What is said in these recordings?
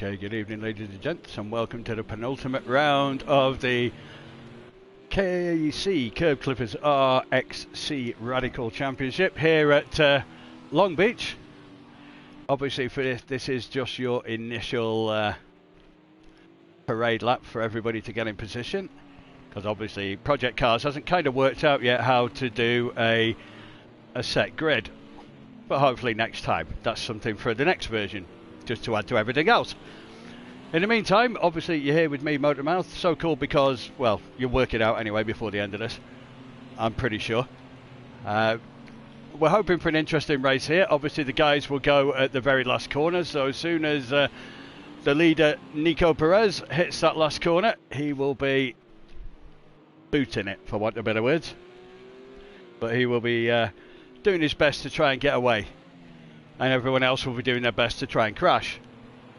Okay, good evening ladies and gents, and welcome to the penultimate round of the KC Kerb Clippers RXC Radical Championship here at Long Beach. Obviously for this is just your initial parade lap for everybody to get in position, because obviously Project Cars hasn't kind of worked out yet how to do a set grid, but hopefully next time. That's something for the next version, just to add to everything else. In the meantime, obviously you're here with me, Motormouth. So cool because, well, you'll work it out anyway before the end of this, I'm pretty sure. We're hoping for an interesting race here. Obviously the guys will go at the very last corner, so as soon as the leader Nico Perez hits that last corner, he will be booting it, for want of better words. But he will be doing his best to try and get away, and everyone else will be doing their best to try and crash,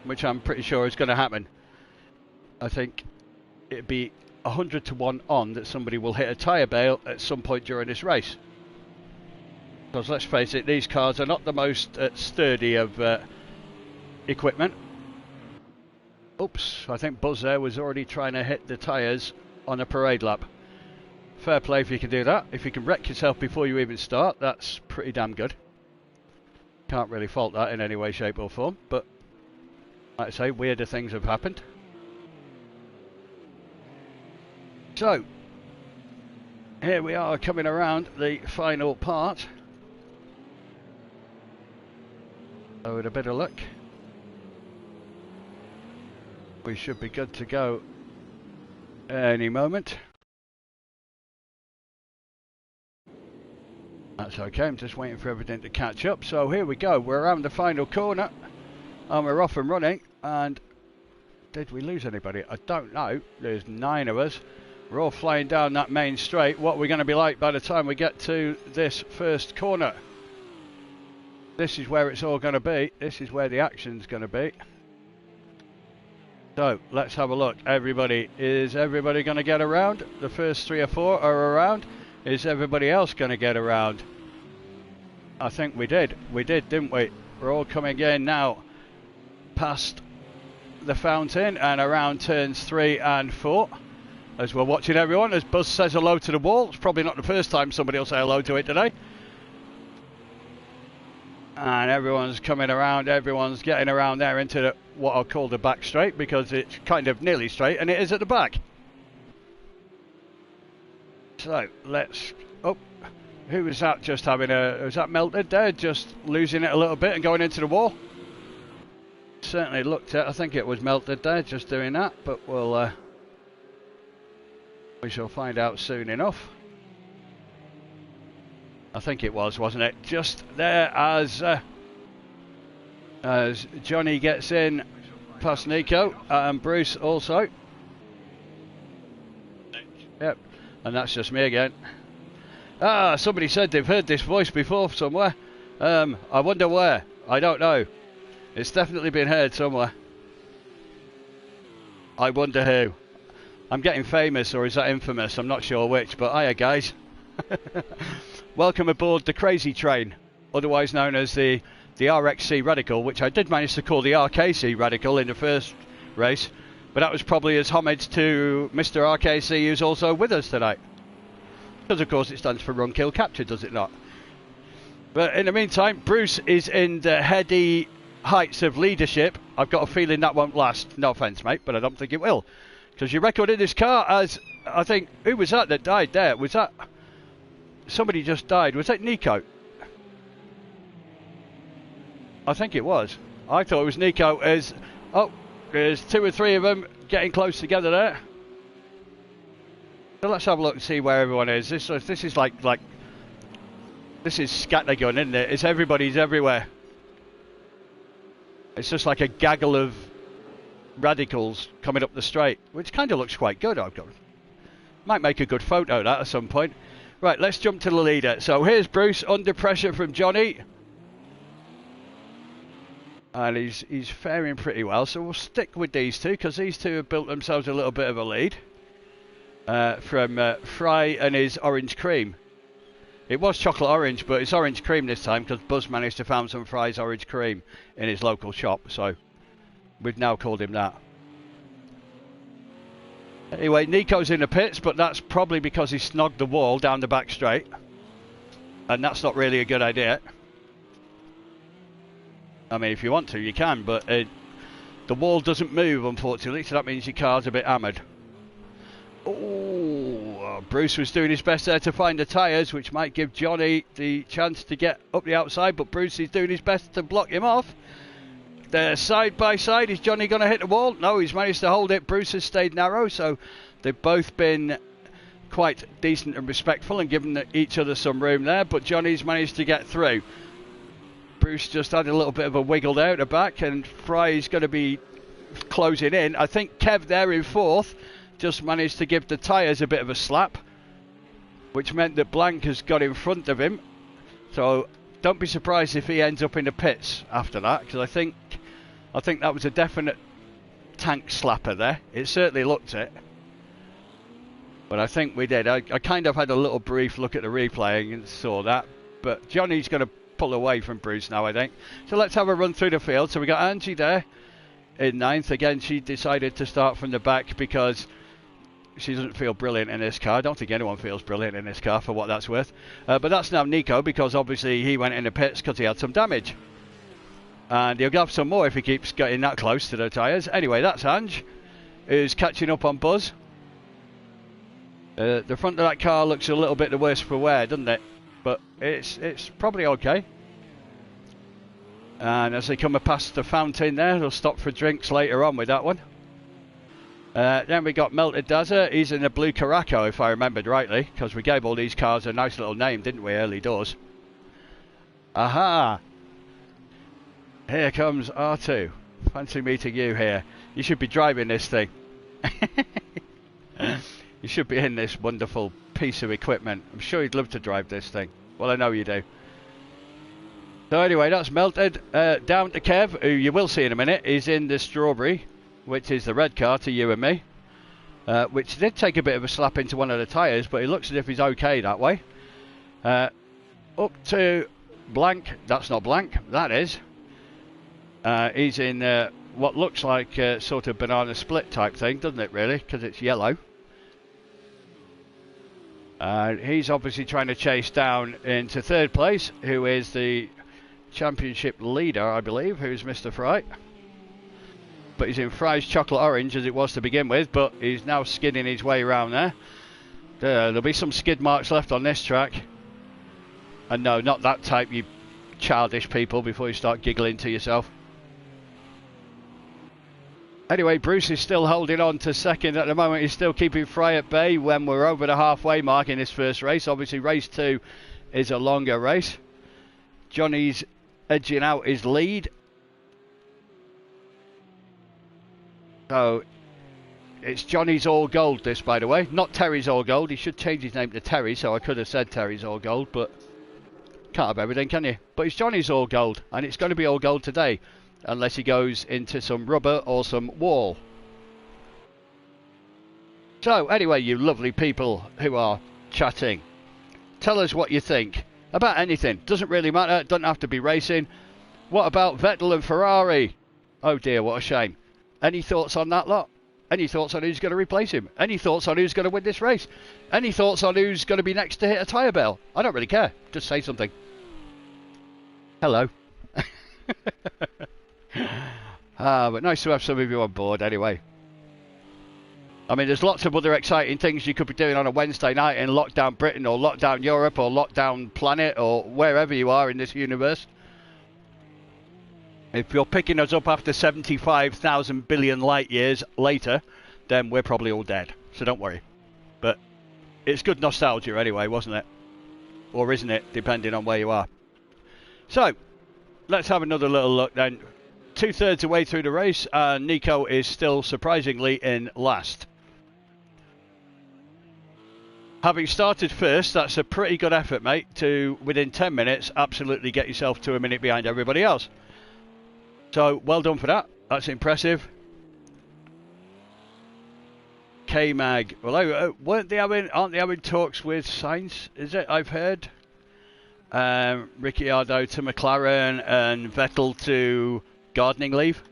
which I'm pretty sure is going to happen. I think it'd be 100 to 1 on that somebody will hit a tyre bale at some point during this race. Because let's face it, these cars are not the most sturdy of equipment. Oops, I think Buzz there was already trying to hit the tyres on a parade lap. Fair play if you can do that. If you can wreck yourself before you even start, that's pretty damn good. Can't really fault that in any way, shape or form, but like I say, weirder things have happened. So, here we are coming around the final part. So with a bit of luck, we should be good to go any moment. That's okay, I'm just waiting for everything to catch up. So here we go, we're around the final corner and we're off and running. And did we lose anybody? I don't know. There's 9 of us. We're all flying down that main straight. What we're going to be like by the time we get to this first corner. This is where it's all going to be. This is where the action's going to be. So let's have a look. Everybody, is everybody going to get around? The first 3 or 4 are around. Is everybody else going to get around? I think we did. We did, didn't we? We're all coming in now past the fountain and around turns 3 and 4. As we're watching everyone, as Buzz says hello to the wall. It's probably not the first time somebody will say hello to it today. And everyone's coming around, everyone's getting around there into what I'll call the back straight, because it's kind of nearly straight and it is at the back. So let's, oh, who was that just having was that Melted there, just losing it a little bit and going into the wall? Certainly looked at, I think it was Melted there, just doing that, but we'll, we shall find out soon enough. I think it was, wasn't it? Just there as Johnny gets in past Nico and Bruce also. Yep. And that's just me again. Ah, somebody said they've heard this voice before somewhere. I wonder where. I don't know. It's definitely been heard somewhere. I wonder who. I'm getting famous, or is that infamous? I'm not sure which, but hiya guys. Welcome aboard the crazy train, otherwise known as the RXC Radical, which I did manage to call the RKC Radical in the first race. But that was probably as homage to Mr. RKC, who's also with us tonight. Because of course it stands for Run, Kill, Capture, does it not? But in the meantime, Bruce is in the heady heights of leadership. I've got a feeling that won't last. No offence, mate, but I don't think it will. Because your record in this car, as I think, who was that died there? Was that somebody just died? Was that Nico? I think it was. I thought it was Nico. Oh, there's 2 or 3 of them getting close together there. So let's have a look and see where everyone is. This is like this is scattergun, isn't it? It's everybody's everywhere. It's just like a gaggle of radicals coming up the straight, which kind of looks quite good. Might make a good photo that at some point. Right, let's jump to the leader. So here's Bruce under pressure from Johnny. And he's faring pretty well, so we'll stick with these two, because these two have built themselves a little bit of a lead from Fry and his orange cream. It was chocolate orange, but it's orange cream this time, because Buzz managed to find some Fry's orange cream in his local shop. So We've now called him that. Anyway, Nico's in the pits, but that's probably because he snogged the wall down the back straight. And that's not really a good idea. I mean, if you want to, you can, but the wall doesn't move, unfortunately, so that means your car's a bit hammered. Oh, Bruce was doing his best there to find the tyres, which might give Johnny the chance to get up the outside, but Bruce is doing his best to block him off. They're side by side. Is Johnny going to hit the wall? No, he's managed to hold it. Bruce has stayed narrow, so they've both been quite decent and respectful and given each other some room there, but Johnny's managed to get through. Bruce just had a little bit of a wiggle there at the back, and Fry's going to be closing in. I think Kev there in fourth just managed to give the tyres a bit of a slap, which meant that Blank has got in front of him. So don't be surprised if he ends up in the pits after that, because I think that was a definite tank slapper there. It certainly looked it. But I think we did. I kind of had a little brief look at the replay and saw that. But Johnny's going to pull away from Bruce now, I think. So let's have a run through the field. So we got Angie there in ninth. Again, she decided to start from the back because she doesn't feel brilliant in this car. I don't think anyone feels brilliant in this car, for what that's worth. But that's now Nico, because obviously he went in the pits because he had some damage. And he'll have some more if he keeps getting that close to the tyres. Anyway, that's Ange, who's catching up on Buzz. The front of that car looks a little bit the worse for wear, doesn't it? But it's probably okay. And as they come past the fountain there, they'll stop for drinks later on with that one. Then we got Melted Dazza. He's in a blue Caraco, if I remembered rightly, because we gave all these cars a nice little name, didn't we, early doors? Aha! Here comes R2. Fancy meeting you here. You should be driving this thing. You should be in this wonderful piece of equipment. I'm sure you'd love to drive this thing. Well, I know you do. So anyway, that's Melted. Down to Kev, who you will see in a minute, is in the Strawberry, which is the red car to you and me. Which did take a bit of a slap into one of the tyres, but it looks as if he's okay that way. Up to Blank. That's not Blank, that is. He's in what looks like sort of banana split type thing, doesn't it really? Because it's yellow. He's obviously trying to chase down into third place, who is the championship leader, I believe, who's Mr. Fry. But he's in Fry's chocolate orange, as it was to begin with, but he's now skidding his way around there. There'll be some skid marks left on this track. And no, not that type, you childish people, before you start giggling to yourself. Anyway, Bruce is still holding on to second at the moment. He's still keeping Fry at bay when we're over the halfway mark in this first race. Obviously, race 2 is a longer race. Johnny's edging out his lead. So, it's Johnny's All Gold, this, by the way. Not Terry's All Gold. He should change his name to Terry, so I could have said Terry's All Gold, but can't have everything, can you? But it's Johnny's All Gold, and it's going to be All Gold today, unless he goes into some rubber or some wall. So, anyway, you lovely people who are chatting, tell us what you think about anything. Doesn't really matter, doesn't have to be racing. What about Vettel and Ferrari? Oh dear, what a shame. Any thoughts on that lot? Any thoughts on who's going to replace him? Any thoughts on who's going to win this race? Any thoughts on who's going to be next to hit a tyre bell? I don't really care. Just say something. Hello. But nice to have some of you on board anyway. I mean, there's lots of other exciting things you could be doing on a Wednesday night in Lockdown Britain or Lockdown Europe or Lockdown Planet or wherever you are in this universe. If you're picking us up after 75,000 billion light years later, then we're probably all dead. So don't worry. But it's good nostalgia anyway, wasn't it? Or isn't it, depending on where you are. So, let's have another little look then. 2/3 of the way through the race, and Nico is still surprisingly in last. Having started first, that's a pretty good effort, mate, to, within 10 minutes, absolutely get yourself to a minute behind everybody else. So, well done for that. That's impressive. K-Mag. Well, aren't they having talks with Sainz, is it? I've heard. Ricciardo to McLaren and Vettel to gardening leave.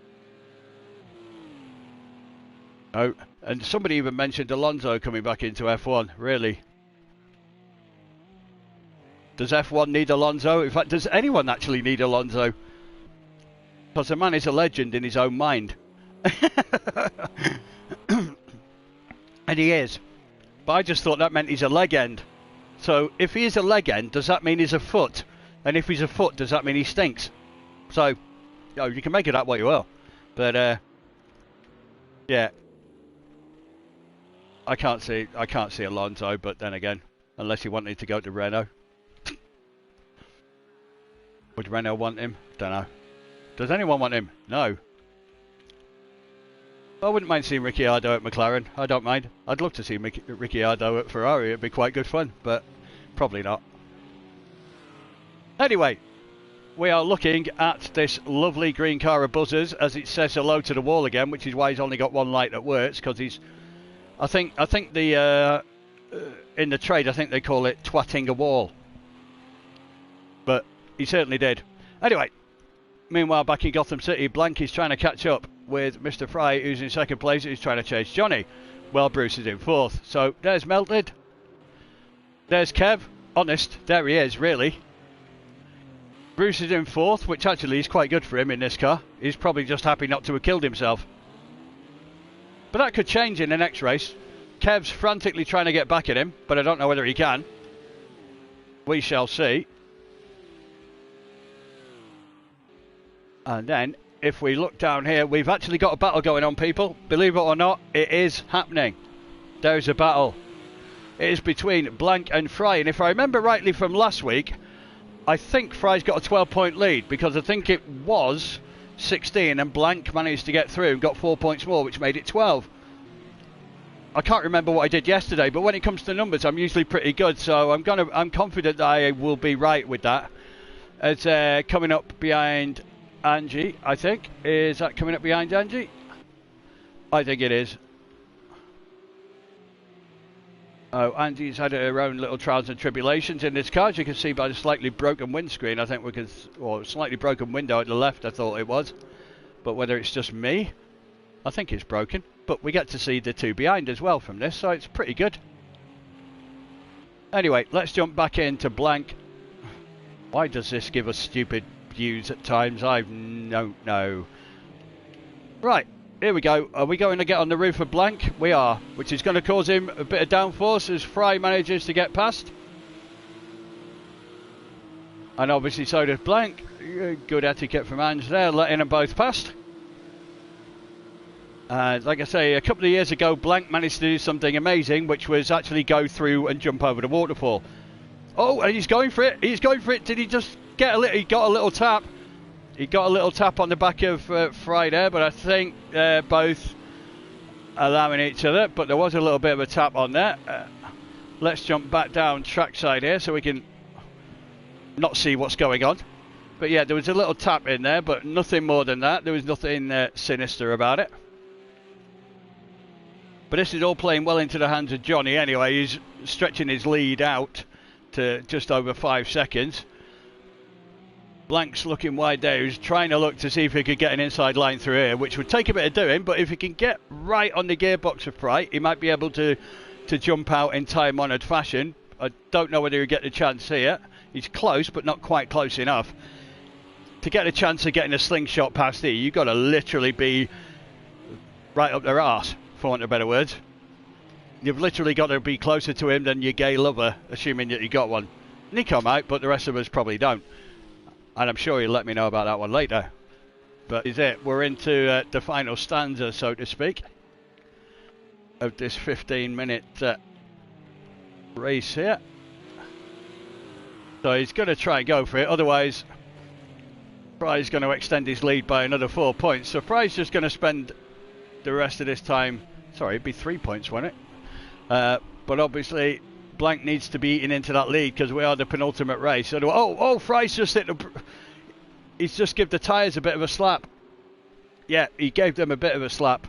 Oh, and somebody even mentioned Alonso coming back into F1. Really? Does F1 need Alonso? In fact, does anyone actually need Alonso? Because the man is a legend in his own mind. And he is. But I just thought that meant he's a leg end. So if he is a leg end, does that mean he's a foot? And if he's a foot, does that mean he stinks? So, you know, you can make it that way you will. But, yeah. I can't see Alonso, but then again, unless he wanted to go to Renault. Would Renault want him? Don't know. Does anyone want him? No. I wouldn't mind seeing Ricciardo at McLaren. I don't mind. I'd love to see Ricciardo at Ferrari. It'd be quite good fun, but probably not. Anyway, we are looking at this lovely green car of Buzzers as it says hello to the wall again, which is why he's only got one light that works, because he's... I think the in the trade, I think they call it twatting a wall. But he certainly did. Anyway, meanwhile, back in Gotham City, Blank is trying to catch up with Mr. Fry, who's in second place, who's trying to chase Johnny. Well, Bruce is in fourth. So there's Melted. There's Kev. Honest, there he is, really. Bruce is in fourth, which actually is quite good for him in this car. He's probably just happy not to have killed himself. But that could change in the next race. Kev's frantically trying to get back at him, but I don't know whether he can. We shall see. And then, if we look down here, we've actually got a battle going on, people. Believe it or not, it is happening. There's a battle. It is between Blank and Fry. And if I remember rightly from last week, I think Fry's got a 12-point lead, because I think it was 16 and Blank managed to get through and got 4 points more, which made it 12. I can't remember what I did yesterday, but when it comes to numbers, I'm usually pretty good, so I'm confident that I will be right with that. It's coming up behind Angie, I think. Is that coming up behind Angie? I think it is. Oh, Angie's had her own little trials and tribulations in this car, as you can see by the slightly broken windscreen. I think we can, or slightly broken window at the left, I thought it was. But whether it's just me, I think it's broken. But we get to see the two behind as well from this, so it's pretty good. Anyway, let's jump back into Blank. Why does this give us stupid views at times? I don't know. Right. Here we go. Are we going to get on the roof of Blank? We are, which is going to cause him a bit of downforce as Fry manages to get past. And obviously so does Blank. Good etiquette from Ange there, letting them both past. Like I say, a couple of years ago, Blank managed to do something amazing, which was actually go through and jump over the waterfall. Oh, and he's going for it. He's going for it. Did he just get a little... He got a little tap. He got a little tap on the back of Fry there, but I think they're both allowing each other. But there was a little bit of a tap on there. Let's jump back down trackside here so we can not see what's going on. But yeah, there was a little tap in there, but nothing more than that. There was nothing sinister about it. But this is all playing well into the hands of Johnny anyway. He's stretching his lead out to just over 5 seconds. Blank's looking wide there. He's trying to look to see if he could get an inside line through here, which would take a bit of doing, but if he can get right on the gearbox of Fry, he might be able to jump out in time-honoured fashion. I don't know whether he'll get the chance here. He's close, but not quite close enough. To get a chance of getting a slingshot past here, you've got to literally be right up their arse, for want of better words. You've literally got to be closer to him than your gay lover, assuming that you got one. Nico might, but the rest of us probably don't. And I'm sure he'll let me know about that one later. But is it? We're into the final stanza, so to speak, of this 15-minute race here. So he's going to try and go for it. Otherwise, Fry's going to extend his lead by another 4 points. So Fry's just going to spend the rest of this time... Sorry, it'd be 3 points, wouldn't it? But obviously... Blank needs to be eating into that lead because we are the penultimate race. So, oh, Fry's just hit the... He's just give the tyres a bit of a slap. Yeah, he gave them a bit of a slap.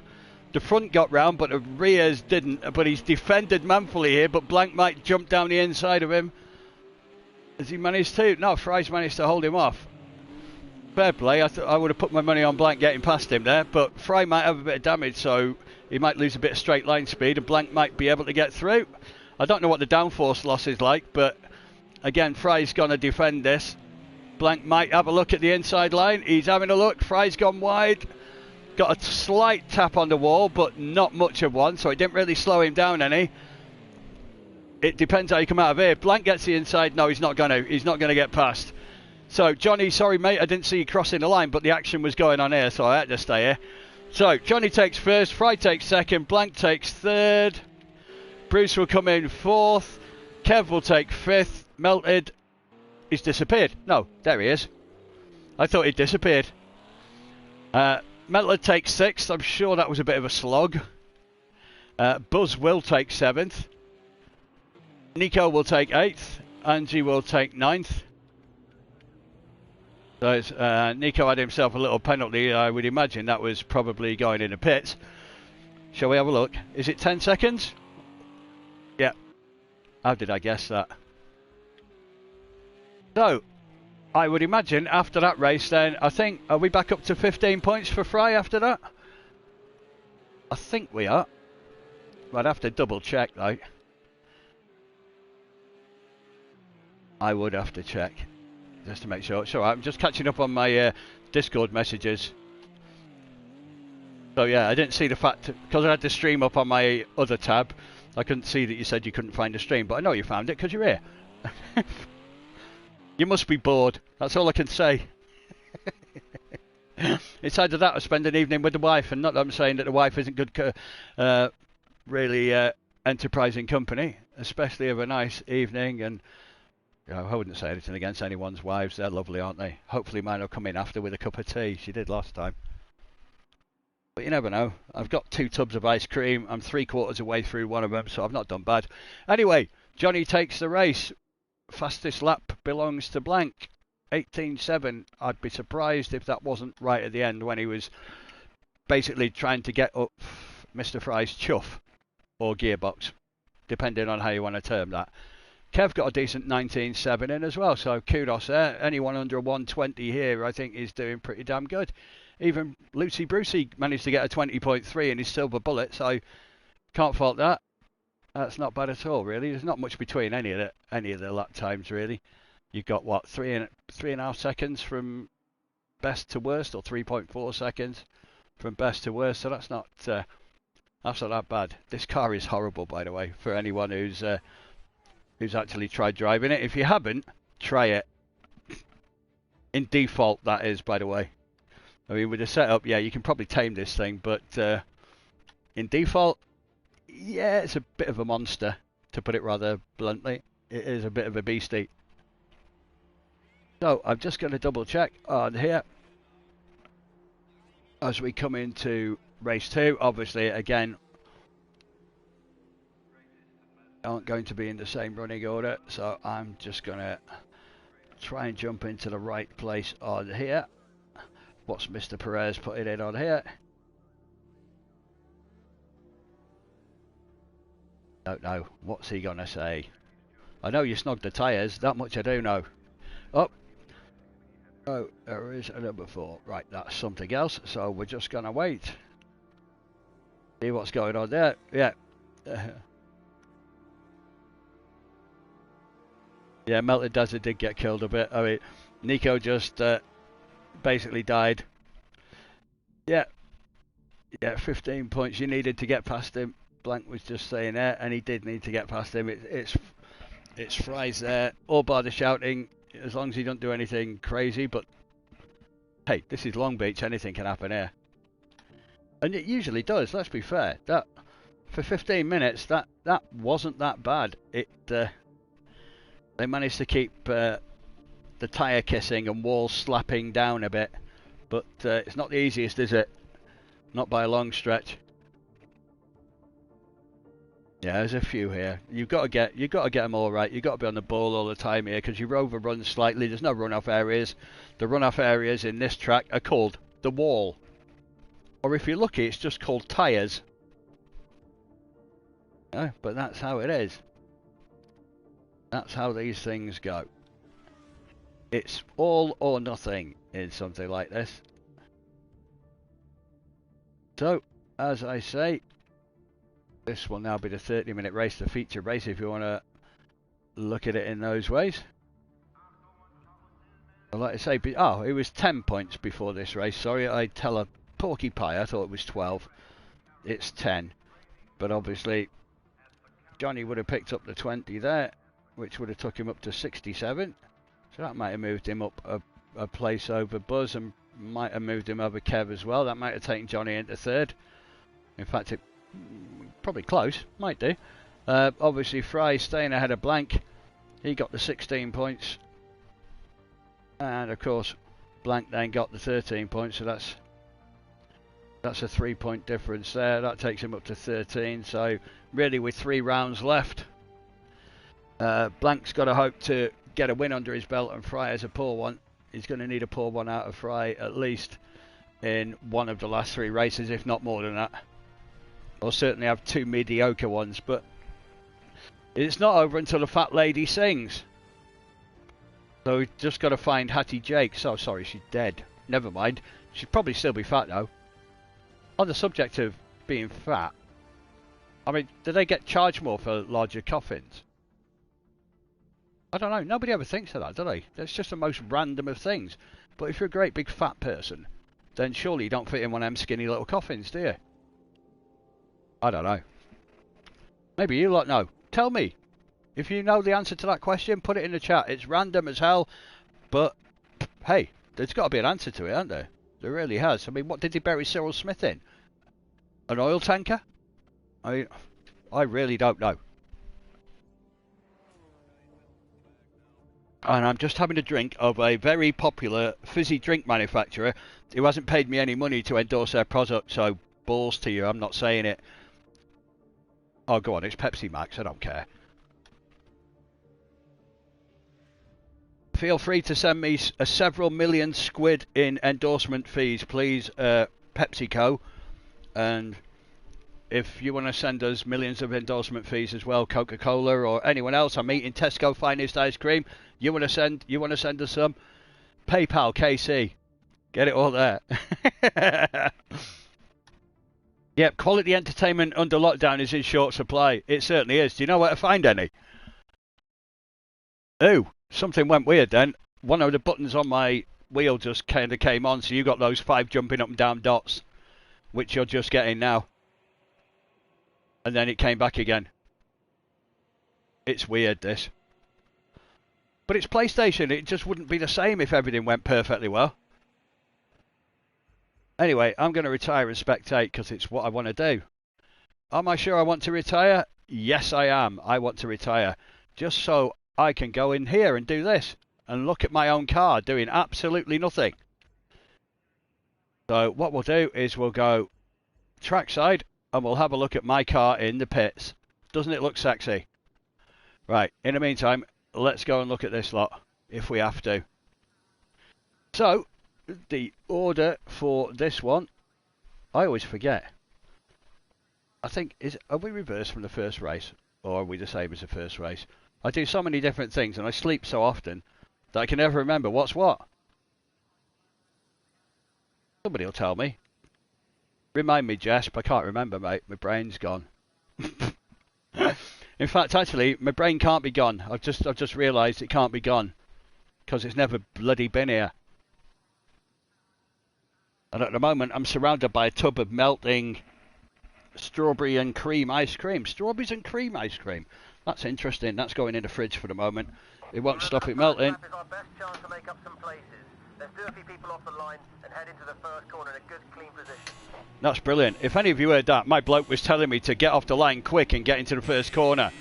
The front got round, but the rears didn't. But he's defended manfully here, but Blank might jump down the inside of him. Has he managed to? No, Fry's managed to hold him off. Fair play. I would have put my money on Blank getting past him there, but Fry might have a bit of damage, so he might lose a bit of straight line speed and Blank might be able to get through. I don't know what the downforce loss is like, but again, Fry's going to defend this. Blank might have a look at the inside line. He's having a look. Fry's gone wide. Got a slight tap on the wall, but not much of one, so it didn't really slow him down any. It depends how you come out of here. Blank gets the inside. No, he's not going to. He's not going to get past. So, Johnny, sorry, mate, I didn't see you crossing the line, but the action was going on here, so I had to stay here. So, Johnny takes first, Fry takes second, Blank takes third, Bruce will come in fourth, Kev will take fifth, Melted, he's disappeared. No, there he is. I thought he'd disappeared. Melted takes sixth, I'm sure that was a bit of a slog. Buzz will take seventh. Nico will take eighth, Angie will take ninth. So Nico had himself a little penalty. I would imagine that was probably going in the pits. Shall we have a look? Is it 10 seconds? Yeah. How did I guess that? So, I would imagine after that race then, I think, are we back up to 15 points for Fry after that? I think we are. I'd have to double check though. I would have to check. Just to make sure. It's alright, I'm just catching up on my Discord messages. So yeah, I didn't see the fact, because I had the stream up on my other tab, I couldn't see that you said you couldn't find the stream, but I know you found it because you're here. You must be bored, that's all I can say. It's either that or spend an evening with the wife, and not that I'm saying that the wife isn't good, really enterprising company, especially of a nice evening, and I wouldn't say anything against anyone's wives. They're lovely, aren't they? Hopefully mine will come in after with a cup of tea. She did last time. But you never know. I've got 2 tubs of ice cream. I'm 3/4 of the way through one of them, so I've not done bad. Anyway, Johnny takes the race. Fastest lap belongs to Blank. 18.7. I'd be surprised if that wasn't right at the end when he was basically trying to get up Mr. Fry's chuff or gearbox, depending on how you want to term that. Kev got a decent 19.7 in as well, so kudos there. Anyone under a 120 here, I think, is doing pretty damn good. Even Lucy Brucey managed to get a 20.3 in his silver bullet, so can't fault that. That's not bad at all, really. There's not much between any of the lap times, really. You've got what, 3.5 seconds from best to worst, or 3.4 seconds from best to worst. So that's not that bad. This car is horrible, by the way, for anyone who's actually tried driving it. If you haven't, try it. In default, that is, by the way. I mean, with the setup, yeah, you can probably tame this thing, but in default, yeah, it's a bit of a monster, to put it rather bluntly. It is a bit of a beastie. So, I'm just going to double check on here. As we come into race 2, obviously, again, aren't going to be in the same running order, so I'm just going to try and jump into the right place on here. What's Mr. Perez putting in on here? Don't know. What's he going to say? I know you snogged the tyres, that much I do know. Oh, there is a number 4. Right, that's something else, so we're just going to wait. See what's going on there. Yeah. Yeah, Melted Desert did get killed a bit. I mean, Nico just basically died. Yeah. Yeah, 15 points you needed to get past him. Blank was just saying there, and he did need to get past him. It's Fry's there, all by the shouting, as long as he don't do anything crazy. But hey, this is Long Beach, anything can happen here. And it usually does, let's be fair. That for 15 minutes, that wasn't that bad. They managed to keep the tyre kissing and walls slapping down a bit, but it's not the easiest, is it? Not by a long stretch. Yeah, there's a few here. You've got to get them all right. You've got to be on the ball all the time here, because you overrun slightly. There's no runoff areas. The runoff areas in this track are called the wall, or if you're lucky, it's just called tyres. Yeah, but that's how it is. That's how these things go. It's all or nothing in something like this. So, as I say, This will now be the 30-minute race, the feature race, if you want to look at it in those ways. Like I say, oh, it was 10 points before this race. Sorry, I tell a porky pie. I thought it was 12. It's 10. But obviously, Johnny would have picked up the 20 there, which would have took him up to 67. So that might have moved him up a place over Buzz, and might have moved him over Kev as well. That might have taken Johnny into third. In fact, it probably close. Might do. Obviously, Fry staying ahead of Blank. He got the 16 points. And of course, Blank then got the 13 points, so that's a 3-point difference there. That takes him up to 13. So really, with 3 rounds left, Blank's got to hope to get a win under his belt, and Fry has a poor one. He's going to need a poor one out of Fry at least in one of the last 3 races, if not more than that. Or certainly have 2 mediocre ones. But it's not over until the fat lady sings. So we've just got to find Hattie Jakes. Oh, sorry, she's dead. Never mind. She'd probably still be fat, though. On the subject of being fat, I mean, do they get charged more for larger coffins? I don't know. Nobody ever thinks of that, do they? That's just the most random of things. But if you're a great big fat person, then surely you don't fit in one of them skinny little coffins, do you? I don't know. Maybe you lot know. Tell me. If you know the answer to that question, put it in the chat. It's random as hell, but hey, there's got to be an answer to it, hasn't there? There really has. I mean, what did he bury Cyril Smith in? An oil tanker? I mean, I really don't know. And I'm just having a drink of a very popular fizzy drink manufacturer who hasn't paid me any money to endorse their product, so balls to you, I'm not saying it. Oh, go on, it's Pepsi Max, I don't care. Feel free to send me several million squid in endorsement fees, please, PepsiCo. And if you want to send us millions of endorsement fees as well, Coca-Cola or anyone else, I'm eating Tesco Finest Ice Cream. You want to send us some? PayPal KC. Get it all there. Yep, quality entertainment under lockdown is in short supply. It certainly is. Do you know where to find any? Ooh. Something went weird then. One of the buttons on my wheel just kind of came on, so you got those 5 jumping up and down dots, which you're just getting now. And then it came back again. It's weird, this. But it's PlayStation. It just wouldn't be the same if everything went perfectly well. Anyway, I'm going to retire and spectate because it's what I want to do. Am I sure I want to retire? Yes, I am. I want to retire. Just so I can go in here and do this and look at my own car doing absolutely nothing. So what we'll do is we'll go trackside and we'll have a look at my car in the pits. Doesn't it look sexy? Right, in the meantime, let's go and look at this lot if we have to. So, the order for this one, I always forget. I think, are we reversed from the first race? Or are we the same as the first race? I do so many different things and I sleep so often that I can never remember what's what. Somebody will tell me. Remind me, Jess, but I can't remember, mate. My brain's gone. In fact, actually, my brain can't be gone. I've just realised it can't be gone because it's never bloody been here. And at the moment, I'm surrounded by a tub of melting strawberry and cream ice cream. Strawberries and cream ice cream. That's interesting. That's going in the fridge for the moment. It won't stop it melting. Is our best chance to make up some places. Let's do a few people off the line and head into the first corner in a good, clean position. That's brilliant. If any of you heard that, my bloke was telling me to get off the line quick and get into the first corner.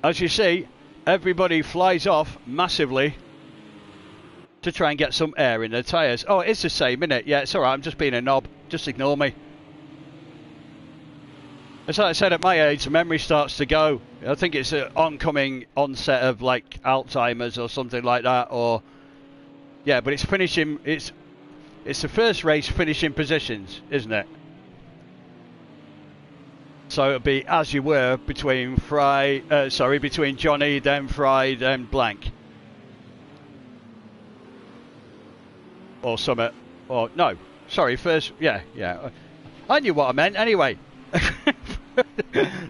As you see, everybody flies off massively to try and get some air in their tyres. Oh, it's the same, isn't it? Yeah, it's alright. I'm just being a knob. Just ignore me. As I said, at my age, the memory starts to go. I think it's an oncoming onset of like Alzheimer's or something like that. Or yeah, but it's finishing. It's the first race finishing positions, isn't it? So it'll be as you were between between Johnny, then Fry, then Blank, or Summit, or no, sorry, first, yeah. I knew what I meant anyway.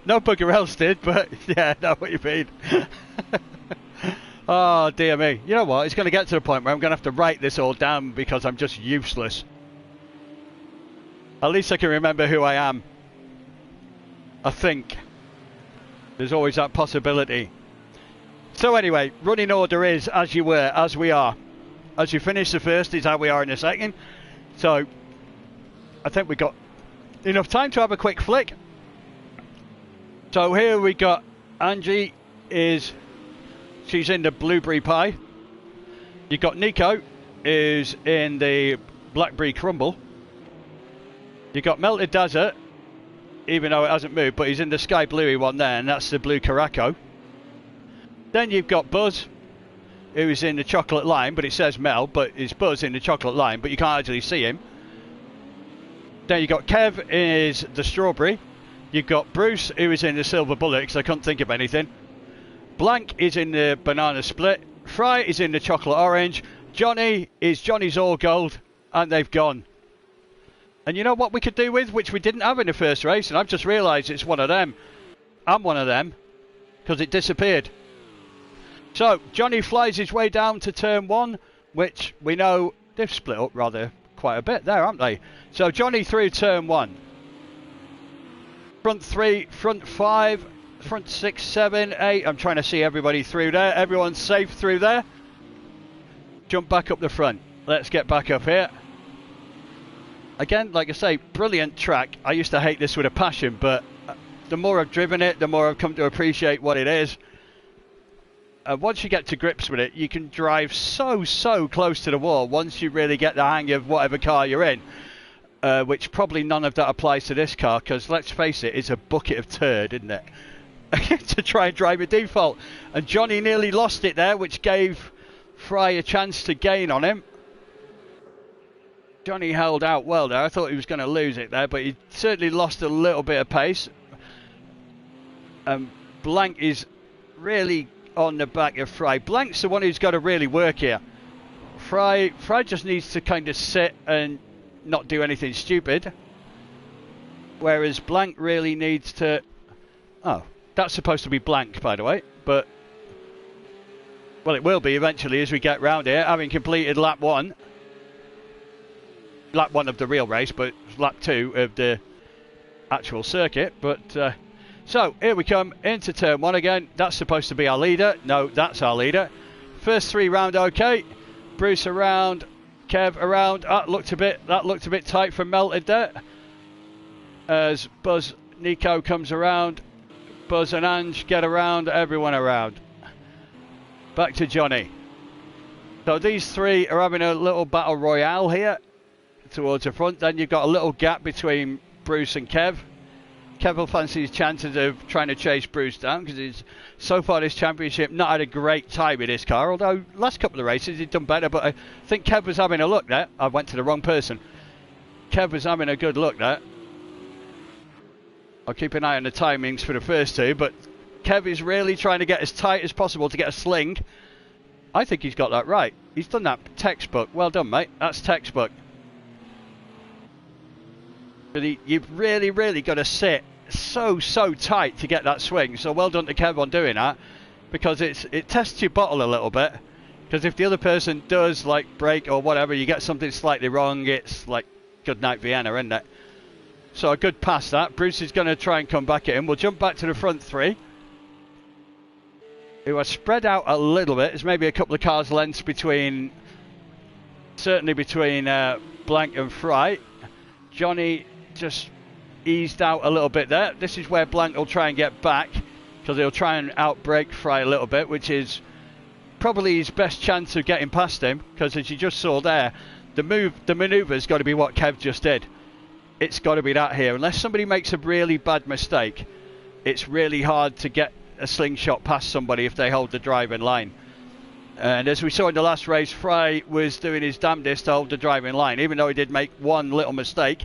No bugger else did, but yeah, I know what you mean. Oh, dear me. You know what? It's going to get to the point where I'm going to have to write this all down because I'm just useless. At least I can remember who I am. I think. There's always that possibility. So anyway, running order is as you were, as we are. As you finish the first is how we are in the second. So, I think we got enough time to have a quick flick. So here we got Angie she's in the blueberry pie. You got Nico is in the blackberry crumble. You got Melted Desert, even though it hasn't moved, but he's in the sky bluey one there, and that's the blue Caraco. Then you've got Buzz, who's in the chocolate lime, but it says Mel, but it's Buzz in the chocolate lime, but you can't actually see him. Then you got Kev is the strawberry. You've got Bruce, who is in the silver bullet, because I couldn't think of anything. Blank is in the banana split. Fry is in the chocolate orange. Johnny is Johnny's all gold, and they've gone. And you know what we could do with, which we didn't have in the first race, and I've just realised it's one of them. I'm one of them, because it disappeared. So, Johnny flies his way down to turn 1, which we know they've split up rather quite a bit there, haven't they? So, Johnny through turn 1. Front 3, front 5, front 6, 7, 8. I'm trying to see everybody through there. Everyone's safe through there. Jump back up the front. Let's get back up here. Again, like I say, brilliant track. I used to hate this with a passion, but the more I've driven it, the more I've come to appreciate what it is. Once you get to grips with it, you can drive so close to the wall once you really get the hang of whatever car you're in. Which probably none of that applies to this car, because let's face it, it's a bucket of turd, isn't it? To try and drive a default. And Johnny nearly lost it there, which gave Fry a chance to gain on him. Johnny held out well there. I thought he was going to lose it there, but he certainly lost a little bit of pace. Blank is really on the back of Fry. Blank's the one who's got to really work here. Fry just needs to kind of sit and not do anything stupid. Whereas Blank really needs to... Oh, that's supposed to be Blank, by the way. But, well, it will be eventually as we get round here, having completed lap 1. Lap 1 of the real race, but lap 2 of the actual circuit. But so here we come into turn 1 again. That's supposed to be our leader. No, that's our leader. First 3 round okay. Bruce around, Kev around. That looked a bit tight for Melted there. As Buzz Nico comes around, Buzz and Ange get around, everyone around. Back to Johnny. So these 3 are having a little battle royale here towards the front. Then you've got a little gap between Bruce and Kev. Kev will fancy his chances of trying to chase Bruce down, because he's so far this championship not had a great time with this car, although last couple of races he'd done better. But I think Kev was having a look there. I went to the wrong person. Kev was having a good look there. I'll keep an eye on the timings for the first 2, but Kev is really trying to get as tight as possible to get a sling. I think he's got that right. He's done that textbook. Well done, mate. That's textbook. But you've really got to sit so tight to get that swing. So well done to Kev on doing that, because it tests your bottle a little bit. Because if the other person does like brake or whatever, you get something slightly wrong, it's like good night Vienna, isn't it? So a good pass that. Bruce is going to try and come back at him. We'll jump back to the front 3, who are spread out a little bit. There's maybe a couple of cars lengths between, certainly between Blank and Fry. Johnny just eased out a little bit there. This is where Blank will try and get back, because he'll try and outbrake Fry a little bit, which is probably his best chance of getting past him, because as you just saw there, the manoeuvre's got to be what Kev just did. It's got to be that here. Unless somebody makes a really bad mistake, it's really hard to get a slingshot past somebody if they hold the driving line. And as we saw in the last race, Fry was doing his damnedest to hold the driving line. Even though he did make one little mistake,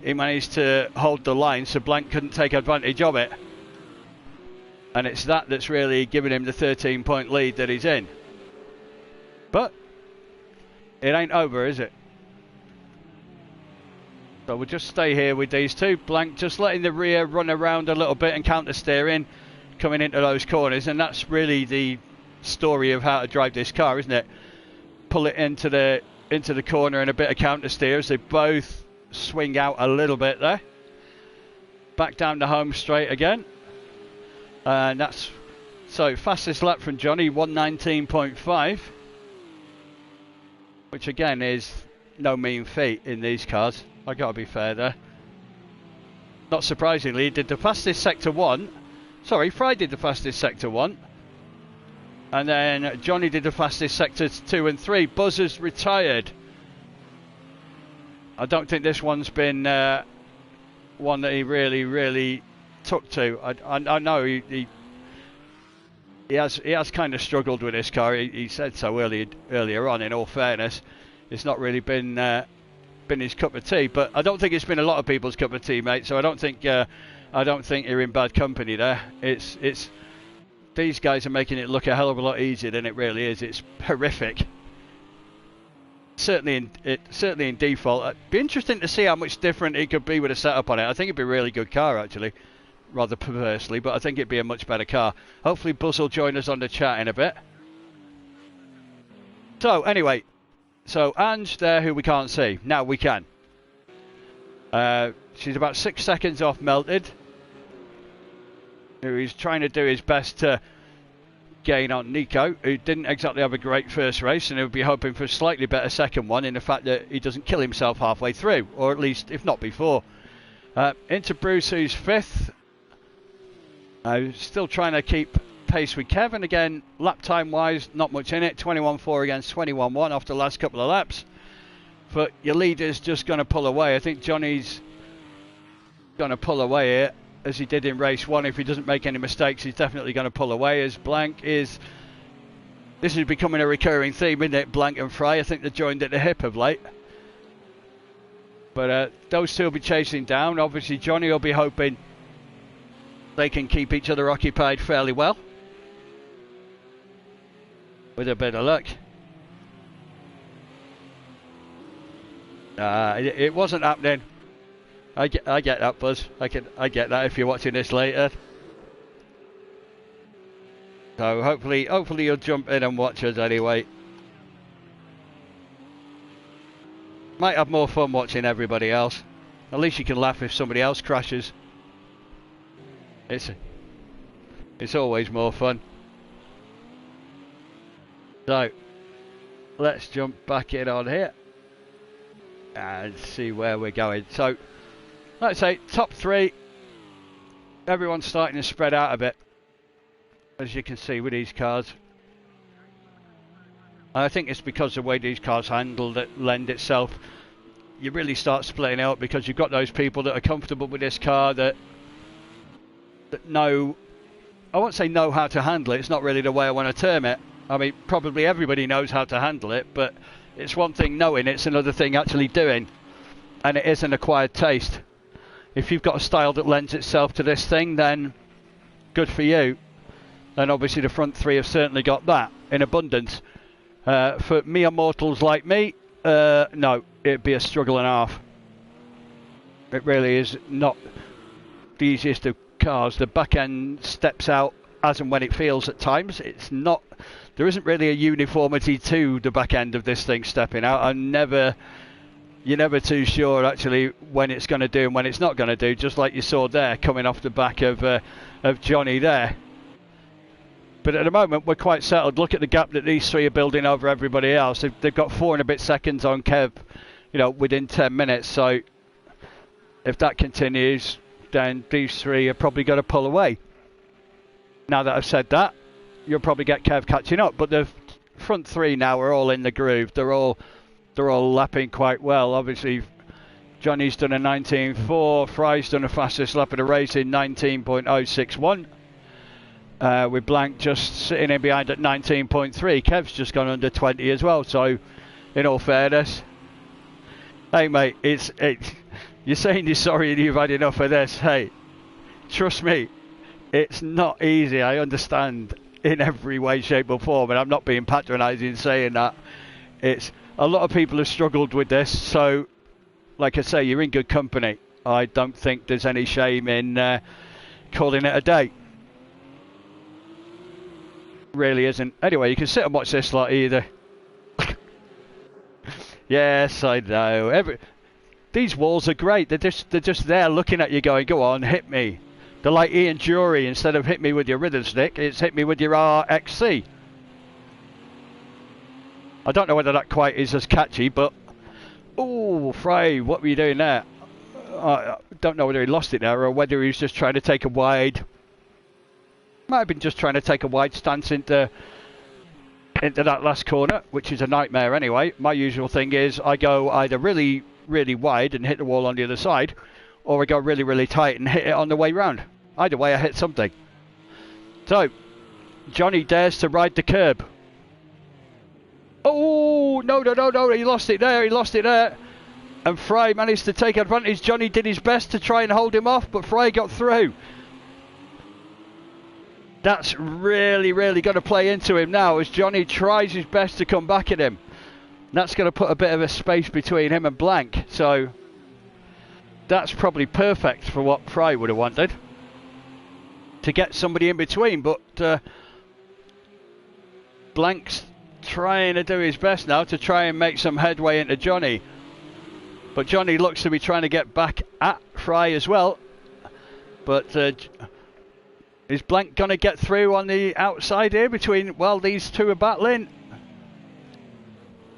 he managed to hold the line, so Blank couldn't take advantage of it. And it's that that's really giving him the 13-point lead that he's in. But it ain't over, is it? So we'll just stay here with these two. Blank just letting the rear run around a little bit and counter steering, coming into those corners, and that's really the story of how to drive this car, isn't it? Pull it into the corner and a bit of counter steer as they both swing out a little bit there. Back down the home straight again. And that's so fastest lap from Johnny, 1:19.5, which again is no mean feat in these cars. I gotta be fair there. Not surprisingly, he did the fastest sector 1. Sorry, Fry did the fastest sector 1. And then Johnny did the fastest sectors 2 and 3. Buzzer's retired. I don't think this one's been one that he really took to. I know he has kind of struggled with this car. He said so earlier on. In all fairness, it's not really been his cup of tea. But I don't think it's been a lot of people's cup of tea, mate. So I don't think you're in bad company there. It's these guys are making it look a hell of a lot easier than it really is. It's horrific. Certainly in default. It'd be interesting to see how much different it could be with a setup on it. I think it'd be a really good car, actually, rather perversely, but I think it'd be a much better car. Hopefully Buzz will join us on the chat in a bit. So anyway, so Ange there, who we can't see. Now we can. She's about 6 seconds off Melted, who is trying to do his best to gain on Nico, who didn't exactly have a great first race, and he'll be hoping for a slightly better second one in the fact that he doesn't kill himself halfway through, or at least if not before. Into Bruce, who's 5th. Still trying to keep pace with Kevin. Again, lap time wise, not much in it. 21.4 against 21.1 after the last couple of laps. But your leader's just going to pull away. I think Johnny's going to pull away here, as he did in race 1. If he doesn't make any mistakes, he's definitely going to pull away. As Blank is... This is becoming a recurring theme, isn't it? Blank and Fry. I think they're joined at the hip of late. But those two will be chasing down. Obviously, Johnny will be hoping they can keep each other occupied fairly well, with a bit of luck. It wasn't happening. I get that, Buzz. I get that if you're watching this later. So hopefully you'll jump in and watch us anyway. Might have more fun watching everybody else. At least you can laugh if somebody else crashes. It's always more fun. So let's jump back in on here and see where we're going. So let's say top 3. Everyone's starting to spread out a bit, as you can see with these cars. I think it's because the way these cars handle that lend itself. You really start splitting out because you've got those people that are comfortable with this car that know, I won't say know how to handle it. It's not really the way I want to term it. I mean, probably everybody knows how to handle it, but it's one thing knowing, it's another thing actually doing. And it is an acquired taste. If you've got a style that lends itself to this thing, then good for you. And obviously the front 3 have certainly got that in abundance. For mere mortals like me, no, it'd be a struggle and a half. It really is not the easiest of cars. The back end steps out as and when it feels at times. It's not, there isn't really a uniformity to the back end of this thing stepping out. You're never too sure actually when it's going to do and when it's not going to do, just like you saw there coming off the back of Johnny there. But at the moment we're quite settled. Look at the gap that these 3 are building over everybody else. They've got 4 and a bit seconds on Kev, within 10 minutes. So if that continues, then these 3 are probably going to pull away. Now that I've said that, you'll probably get Kev catching up. But the front 3 now are all in the groove. They're all lapping quite well. Obviously, Johnny's done a 19.4. Fry's done a fastest lap of the race in 19.061. With Blank just sitting in behind at 19.3. Kev's just gone under 20 as well. So, in all fairness, hey mate, you're saying you're sorry and you've had enough of this. Hey, trust me, it's not easy. I understand in every way, shape or form, and I'm not being patronising saying that. It's a lot of people have struggled with this, so like I say, you're in good company. I don't think there's any shame in calling it a day. Really isn't. Anyway, you can sit and watch this lot either. Yes, I know. These walls are great. They're just there looking at you going, go on, hit me. They're like Ian Jury. Instead of hit me with your rhythm stick, it's hit me with your RXC. I don't know whether that quite is as catchy, but... Oh, Frey, what were you doing there? I don't know whether he lost it there or whether he was just trying to take a wide... Might have been just trying to take a wide stance into that last corner, which is a nightmare anyway. My usual thing is I go either really, really wide and hit the wall on the other side, or I go really, really tight and hit it on the way round. Either way, I hit something. So, Johnny dares to ride the curb. Oh, no, he lost it there, And Frey managed to take advantage. Johnny did his best to try and hold him off, but Frey got through. That's really, really going to play into him now as Johnny tries his best to come back at him. That's going to put a bit of a space between him and Blank. So that's probably perfect for what Frey would have wanted. To get somebody in between. But Blank's trying to do his best now to try and make some headway into Johnny. But Johnny looks to be trying to get back at Frey as well. But... is Blank going to get through on the outside here between, well, these two are battling?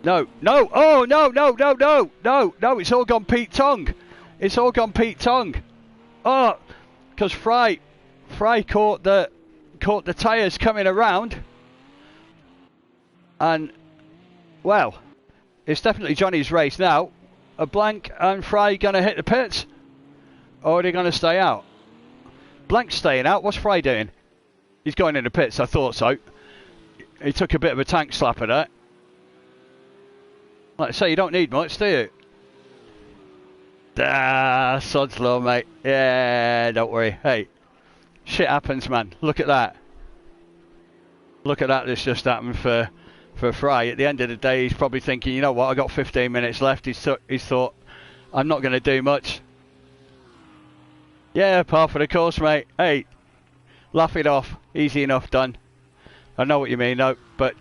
No, oh, no, it's all gone Pete Tong. It's all gone Pete Tong. Oh, because Frey caught the tyres coming around. And, well, it's definitely Johnny's race now. Are Blank and Frey going to hit the pits? Or are they going to stay out? Blank's staying out. What's Frey doing? He's going in the pits. I thought so. He took a bit of a tank slap at that. Like I say, you don't need much, do you? Ah, sod's law, mate. Yeah, don't worry. Hey, shit happens, man. Look at that. Look at that. This just happened for Frey. At the end of the day, he's probably thinking, you know what? I got 15 minutes left. He's thought, I'm not going to do much. Yeah, par for the course, mate. Hey, laugh it off. Easy enough, done. I know what you mean, though. But